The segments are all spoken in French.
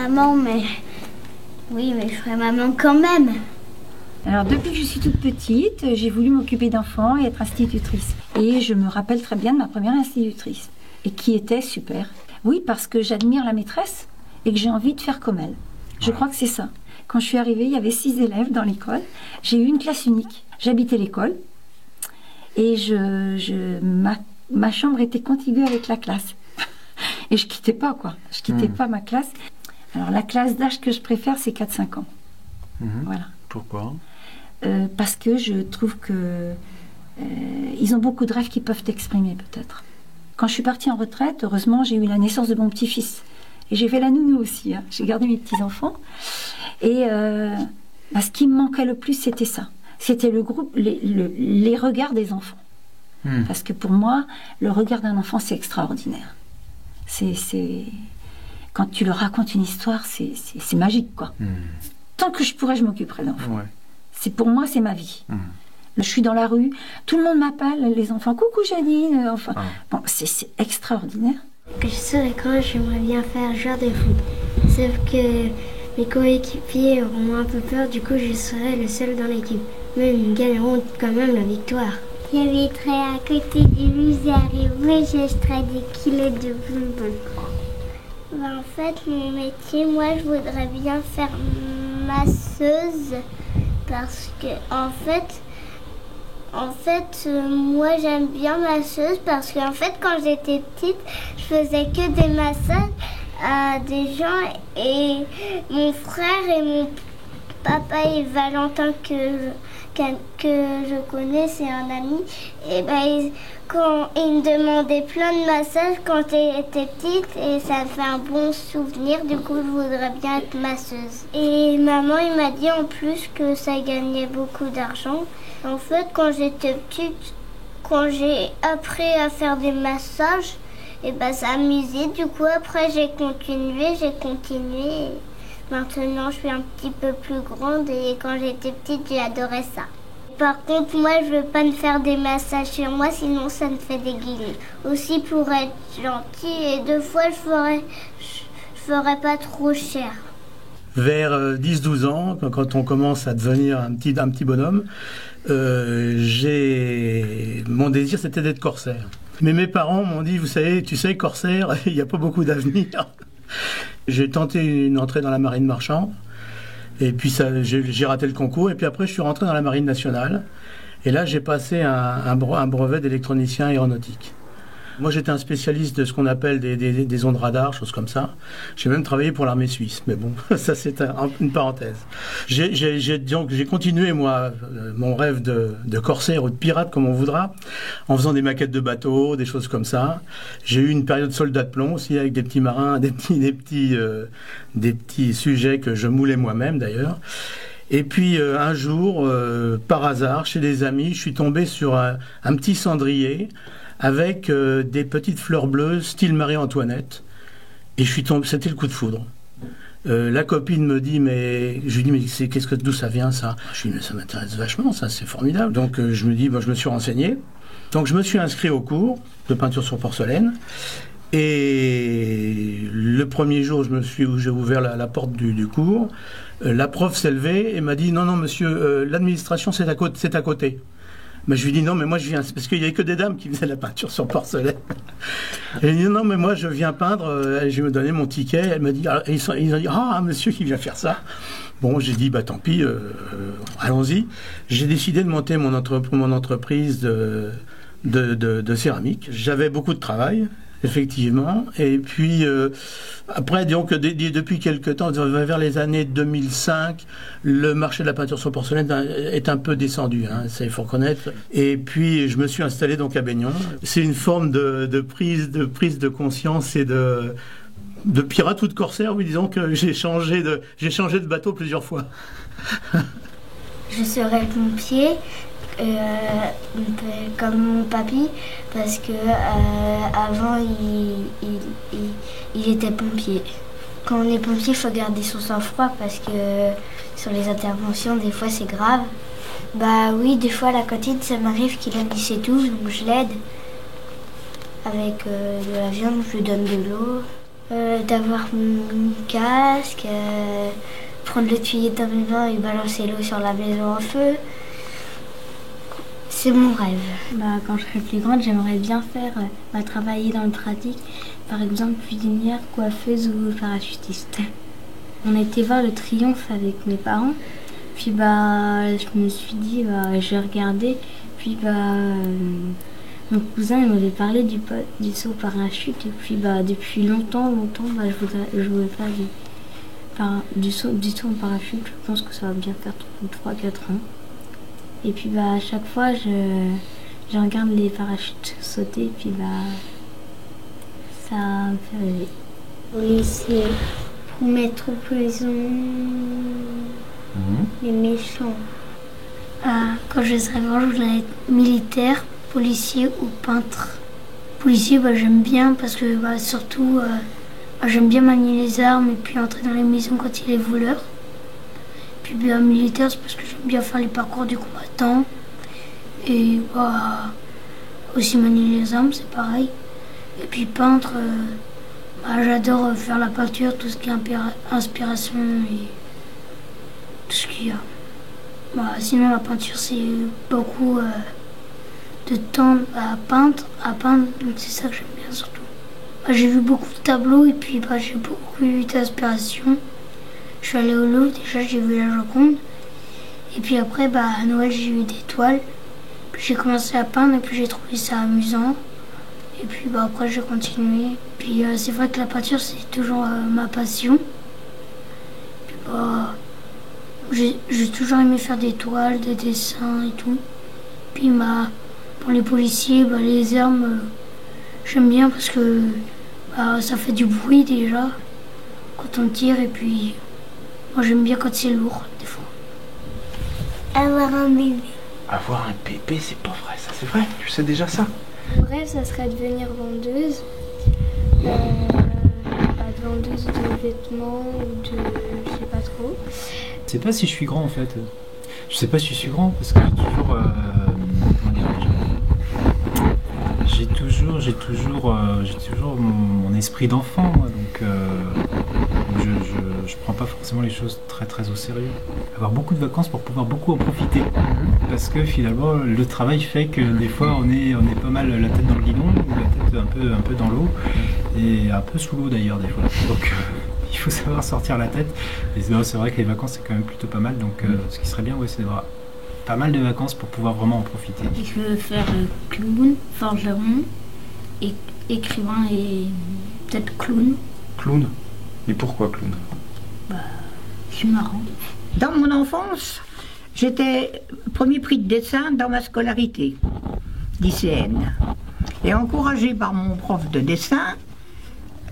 maman, mais... Oui, mais je ferai maman quand même. Alors, depuis que je suis toute petite, j'ai voulu m'occuper d'enfants et être institutrice. Et je me rappelle très bien de ma première institutrice, et qui était super. Oui, parce que j'admire la maîtresse et que j'ai envie de faire comme elle. Je crois que c'est ça. Quand je suis arrivée, il y avait 6 élèves dans l'école. J'ai eu une classe unique. J'habitais l'école et ma chambre était contiguë avec la classe. Et je quittais pas, quoi. Je quittais pas ma classe. Alors, la classe d'âge que je préfère, c'est 4-5 ans. Voilà. Pourquoi? Parce que je trouve que ils ont beaucoup de rêves qui peuvent exprimer, peut-être. Quand je suis partie en retraite, heureusement, j'ai eu la naissance de mon petit-fils. Et j'ai fait la nounou aussi. Hein. J'ai gardé mes petits-enfants. Et ce qui me manquait le plus, c'était ça. C'était le groupe, les regards des enfants. Parce que pour moi, le regard d'un enfant, c'est extraordinaire. Quand tu leur racontes une histoire, c'est magique, quoi. Tant que je pourrais, je m'occuperai d'enfants. Ouais. Pour moi, c'est ma vie. Je suis dans la rue, tout le monde m'appelle, les enfants, coucou Janine, enfin, bon, c'est extraordinaire. Que je serai quand j'aimerais bien faire joueur de foot. Sauf que mes coéquipiers auront un peu peur, du coup je serai le seul dans l'équipe. Mais ils gagneront quand même la victoire. J'habiterai à côté du musée et j'achèterai des kilos de bonbons. En fait, mon métier, moi je voudrais bien faire masseuse parce que en fait, moi j'aime bien masseuse parce qu'en fait quand j'étais petite, je faisais que des massages à des gens et mon frère et mon papa et Valentin que je connais, c'est un ami, et quand il me demandait plein de massages quand j'étais petite et ça me fait un bon souvenir, du coup je voudrais bien être masseuse. Et maman il m'a dit en plus que ça gagnait beaucoup d'argent. En fait, quand j'étais petite, quand j'ai appris à faire des massages, et ça m'amusait. Du coup, après, j'ai continué. Maintenant, je suis un petit peu plus grande et quand j'étais petite, j'adorais ça. Par contre, moi, je veux pas me faire des massages sur moi, sinon ça me fait des guillis. Aussi, pour être gentille, et 2 fois, je ferais pas trop cher. Vers 10-12 ans, quand on commence à devenir un petit bonhomme, mon désir c'était d'être corsaire. Mais mes parents m'ont dit, tu sais, corsaire, il n'y a pas beaucoup d'avenir. J'ai tenté une entrée dans la marine marchande, et puis j'ai raté le concours, et puis après je suis rentré dans la marine nationale, et là j'ai passé un brevet d'électronicien aéronautique. Moi, j'étais un spécialiste de ce qu'on appelle des ondes radar, choses comme ça. J'ai même travaillé pour l'armée suisse, mais bon, ça c'est une parenthèse. J'ai continué, moi, mon rêve de corsaire ou de pirate, comme on voudra, en faisant des maquettes de bateaux, des choses comme ça. J'ai eu une période soldat de plomb aussi, avec des petits marins, des petits sujets que je moulais moi-même, d'ailleurs. Et puis un jour, par hasard, chez des amis, je suis tombé sur un petit cendrier avec des petites fleurs bleues, style Marie-Antoinette. Et je suis tombé, c'était le coup de foudre. La copine me dit, je lui dis, mais d'où ça vient ça? Je lui dis, mais ça m'intéresse vachement, ça, c'est formidable. Donc je me dis, je me suis renseigné. Donc je me suis inscrit au cours de peinture sur porcelaine. Et le premier jour où j'ai ouvert la porte du cours, la prof s'est levée et m'a dit, non, monsieur, l'administration, c'est à côté. Mais je lui dis non, mais moi je viens, parce qu'il n'y avait que des dames qui faisaient la peinture sur porcelaine. Elle dit non, mais moi je viens peindre, je vais me donner mon ticket. Elle m'a dit, ils ont dit, un monsieur qui vient faire ça. Bon, j'ai dit, tant pis, allons-y. J'ai décidé de monter mon entreprise de céramique. J'avais beaucoup de travail, effectivement. Et puis, après, donc, depuis quelques temps, vers les années 2005, le marché de la peinture sur porcelaine est un peu descendu, hein, ça il faut reconnaître. Et puis, je me suis installé donc à Baignon. C'est une forme de prise de conscience et de pirate ou de corsaire, oui, disons que j'ai changé de bateau plusieurs fois. Je serai pompier. Comme mon papy, parce que avant il était pompier. Quand on est pompier, il faut garder son sang-froid parce que sur les interventions, des fois c'est grave. Oui, des fois à la cantine, ça m'arrive qu'il a mis ses touches, donc je l'aide. Avec de la viande, je lui donne de l'eau. D'avoir mon casque, prendre le tuyau dans mes mains et balancer l'eau sur la maison en feu. C'est mon rêve. Quand je serai plus grande, j'aimerais bien faire travailler dans le pratique, par exemple cuisinière, coiffeuse ou parachutiste. On a été voir le Triomphe avec mes parents, puis je me suis dit, je regardais, puis mon cousin il m'avait parlé du saut au parachute, et puis depuis longtemps, je voulais faire du saut au parachute. Je pense que ça va bien faire 3-4 ans. Et puis à chaque fois, je regarde les parachutes sauter, puis ça me fait rêver. Policier, pour mettre en prison les méchants. Quand je serai grand, je voudrais être militaire, policier ou peintre. Policier, j'aime bien parce que surtout, j'aime bien manier les armes et puis entrer dans les maisons quand il y a les voleurs. Puis militaire, c'est parce que j'aime bien faire les parcours du combattant. Et aussi manier les armes, c'est pareil. Et puis peintre, j'adore faire la peinture, tout ce qui est inspiration et tout ce qu'il y a. Sinon la peinture, c'est beaucoup de temps à peindre, donc c'est ça que j'aime bien surtout. J'ai vu beaucoup de tableaux et puis j'ai beaucoup eu d'inspiration. Je suis allée au Louvre, déjà j'ai vu la Joconde. Et puis après, à Noël, j'ai eu des toiles. Puis j'ai commencé à peindre et puis j'ai trouvé ça amusant. Et puis après, j'ai continué. Puis c'est vrai que la peinture, c'est toujours ma passion. Puis j'ai toujours aimé faire des toiles, des dessins et tout. Puis pour les policiers, les armes, j'aime bien parce que ça fait du bruit déjà quand on tire. Et puis moi j'aime bien quand c'est lourd des fois. Avoir un bébé. Avoir un bébé, c'est pas vrai, ça c'est vrai, tu sais déjà ça? Mon rêve, ça serait de devenir vendeuse. Vendeuse de vêtements ou de... je sais pas trop. Je sais pas si je suis grand en fait. Je sais pas si je suis grand parce que j'ai toujours mon esprit d'enfant, moi, donc je prends pas forcément les choses très très au sérieux. Avoir beaucoup de vacances pour pouvoir beaucoup en profiter, parce que finalement le travail fait que des fois on est pas mal la tête dans le guidon ou la tête un peu dans l'eau et un peu sous l'eau d'ailleurs des fois. Donc il faut savoir sortir la tête. Et c'est vrai que les vacances c'est quand même plutôt pas mal. Donc ce qui serait bien, c'est d'avoir pas mal de vacances pour pouvoir vraiment en profiter. Je veux faire clown, forgeron, écrivain et peut-être clown. Clown? Et pourquoi clown? C'est marrant. Dans mon enfance, j'étais premier prix de dessin dans ma scolarité lycéenne. Et encouragée par mon prof de dessin,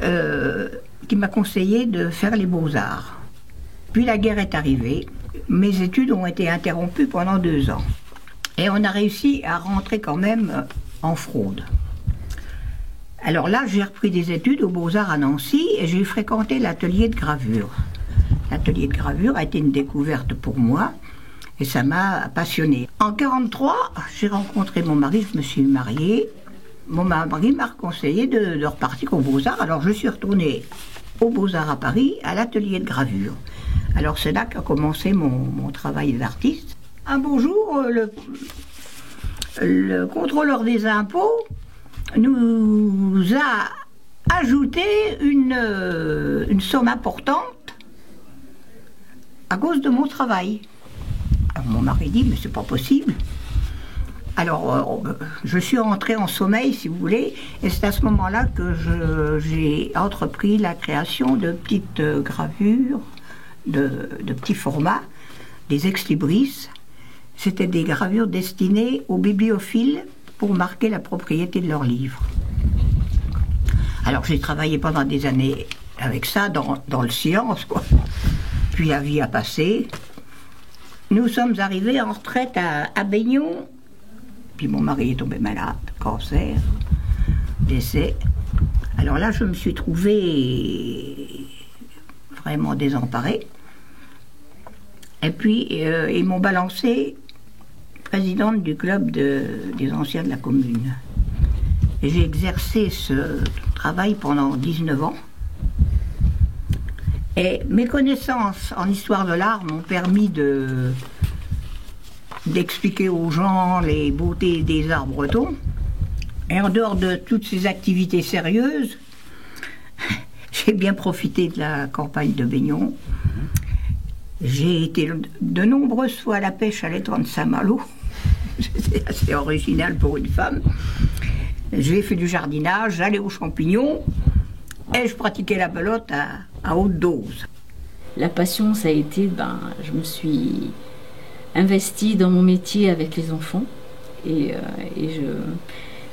qui m'a conseillé de faire les beaux-arts. Puis la guerre est arrivée. Mes études ont été interrompues pendant 2 ans. Et on a réussi à rentrer quand même en fraude. Alors là, j'ai repris des études aux Beaux-Arts à Nancy et j'ai fréquenté l'atelier de gravure. L'atelier de gravure a été une découverte pour moi et ça m'a passionnée. En 1943, j'ai rencontré mon mari, je me suis mariée. Mon mari m'a conseillé de repartir aux Beaux-Arts. Alors je suis retournée aux Beaux-Arts à Paris, à l'atelier de gravure. Alors c'est là qu'a commencé mon travail d'artiste. Un beau jour, le contrôleur des impôts nous a ajouté une somme importante à cause de mon travail. Alors mon mari dit, mais c'est pas possible. Alors je suis entrée en sommeil, si vous voulez, et c'est à ce moment-là que j'ai entrepris la création de petites gravures, de petits formats, des ex-libris. C'était des gravures destinées aux bibliophiles pour marquer la propriété de leurs livres. Alors j'ai travaillé pendant des années avec ça, dans le silence, quoi. Puis la vie a passé. Nous sommes arrivés en retraite à Baignon. Puis mon mari est tombé malade, cancer, décès. Alors là, je me suis trouvée vraiment désemparée. Et puis, ils m'ont balancée présidente du club des anciens de la commune. Et j'ai exercé ce travail pendant 19 ans. Et mes connaissances en histoire de l'art m'ont permis d'expliquer aux gens les beautés des arts bretons. Et en dehors de toutes ces activités sérieuses, j'ai bien profité de la campagne de Baignon. J'ai été de nombreuses fois à la pêche à l'étang de Saint-Malo. C'est assez original pour une femme. J'ai fait du jardinage, j'allais aux champignons et je pratiquais la pelote à haute dose. La passion, ça a été, je me suis investie dans mon métier avec les enfants et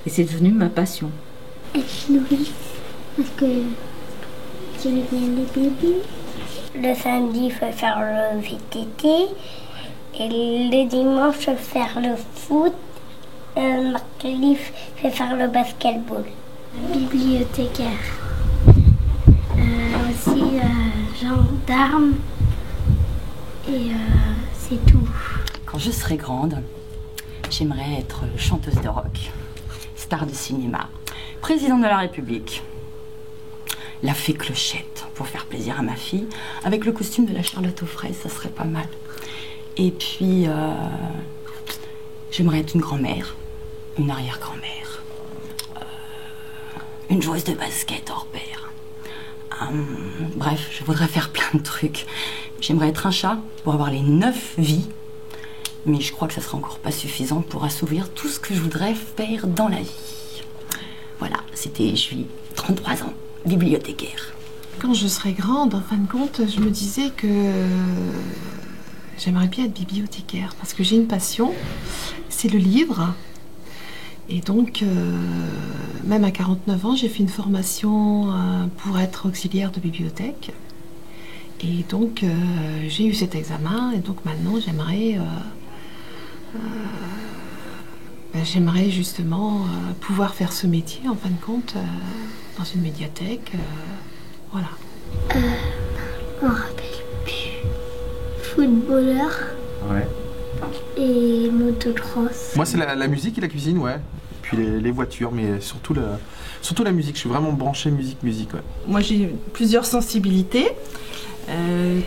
c'est devenu ma passion. Être nourrice, parce que j'aime bien les bébés. Le samedi, il faut faire le VTT et le dimanche, je vais faire le foot. Le mercredi, je vais faire le basketball. Bibliothécaire. Aussi gendarme. Et c'est tout. Quand je serai grande, j'aimerais être chanteuse de rock, star de cinéma, présidente de la République, la fée Clochette pour faire plaisir à ma fille, avec le costume de la Charlotte aux fraises, ça serait pas mal. Et puis, j'aimerais être une grand-mère, une arrière-grand-mère, une joueuse de basket hors pair. Bref, je voudrais faire plein de trucs. J'aimerais être un chat pour avoir les 9 vies, mais je crois que ça sera encore pas suffisant pour assouvir tout ce que je voudrais faire dans la vie. Voilà, je suis 33 ans, bibliothécaire. Quand je serai grande, en fin de compte, je me disais que j'aimerais bien être bibliothécaire parce que j'ai une passion, c'est le livre. Et donc, même à 49 ans, j'ai fait une formation pour être auxiliaire de bibliothèque. Et donc, j'ai eu cet examen. Et donc, maintenant, j'aimerais justement pouvoir faire ce métier, en fin de compte, dans une médiathèque. Voilà. On rappelle plus. Footballeur. Ouais. Et motocross. Moi, c'est la musique et la cuisine, ouais. Puis les voitures, mais surtout la musique. Je suis vraiment branché musique, ouais. Moi, j'ai plusieurs sensibilités.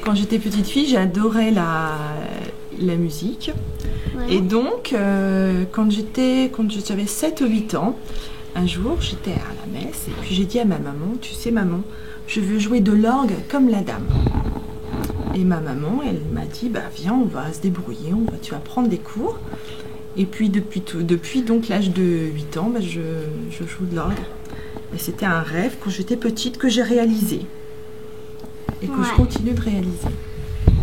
Quand j'étais petite fille, j'adorais la musique. Ouais. Et donc, quand j'avais 7 ou 8 ans, un jour, j'étais à la messe et puis j'ai dit à ma maman, tu sais maman, je veux jouer de l'orgue comme la dame. Et ma maman, elle m'a dit, viens, on va se débrouiller, tu vas prendre des cours. Et puis depuis donc l'âge de 8 ans, je joue de l'orgue. Et c'était un rêve quand j'étais petite que j'ai réalisé. Et que je continue de réaliser.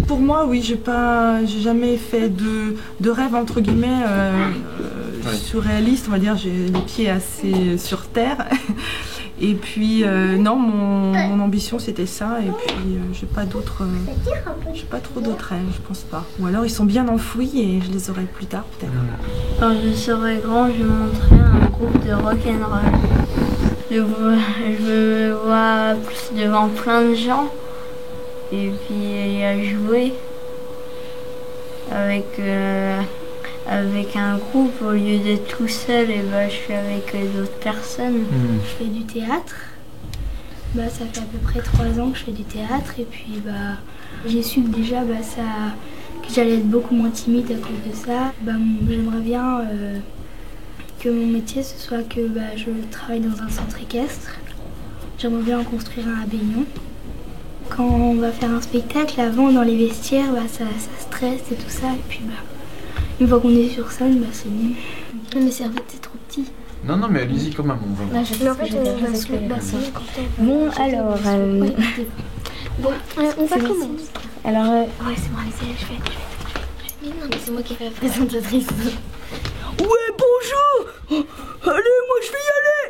Pour moi, oui, j'ai jamais fait de rêve, entre guillemets, surréaliste, on va dire. J'ai les pieds assez sur terre. Et puis, non, mon ambition, c'était ça. Et puis, j'ai pas trop d'autres rêves, je pense pas. Ou alors, ils sont bien enfouis et je les aurai plus tard, peut-être. Quand je serai grand, je montrerai un groupe de rock'n'roll. Je me vois plus devant plein de gens. Et puis, à jouer avec un groupe, au lieu d'être tout seul, et je suis avec d'autres personnes. Je fais du théâtre. Ça fait à peu près 3 ans que je fais du théâtre. Et puis j'ai su que déjà que j'allais être beaucoup moins timide à cause de ça. J'aimerais bien que mon métier ce soit que je travaille dans un centre équestre. J'aimerais bien en construire un à Baignon. Quand on va faire un spectacle, avant dans les vestiaires, ça stresse et tout ça. Et puis une fois qu'on est sur scène, c'est bon. Mes serviettes, c'est trop petit. Non, mais allez-y quand même. Bon, alors... on va commencer. Alors... Ouais, c'est moi, je fais. Mais non, mais c'est moi qui fais la présentatrice. Ouais, bonjour. Allez, moi je vais y aller.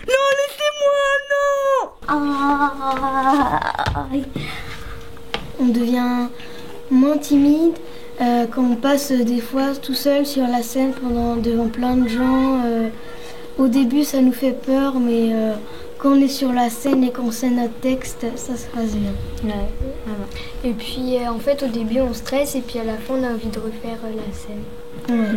Non, laissez-moi, non. On devient moins timide quand on passe des fois tout seul sur la scène devant plein de gens. Au début, ça nous fait peur, mais quand on est sur la scène et qu'on sait notre texte, ça se passe bien. Ouais, voilà. Et puis, en fait, au début, on stresse et puis à la fin, on a envie de refaire la scène. Ouais.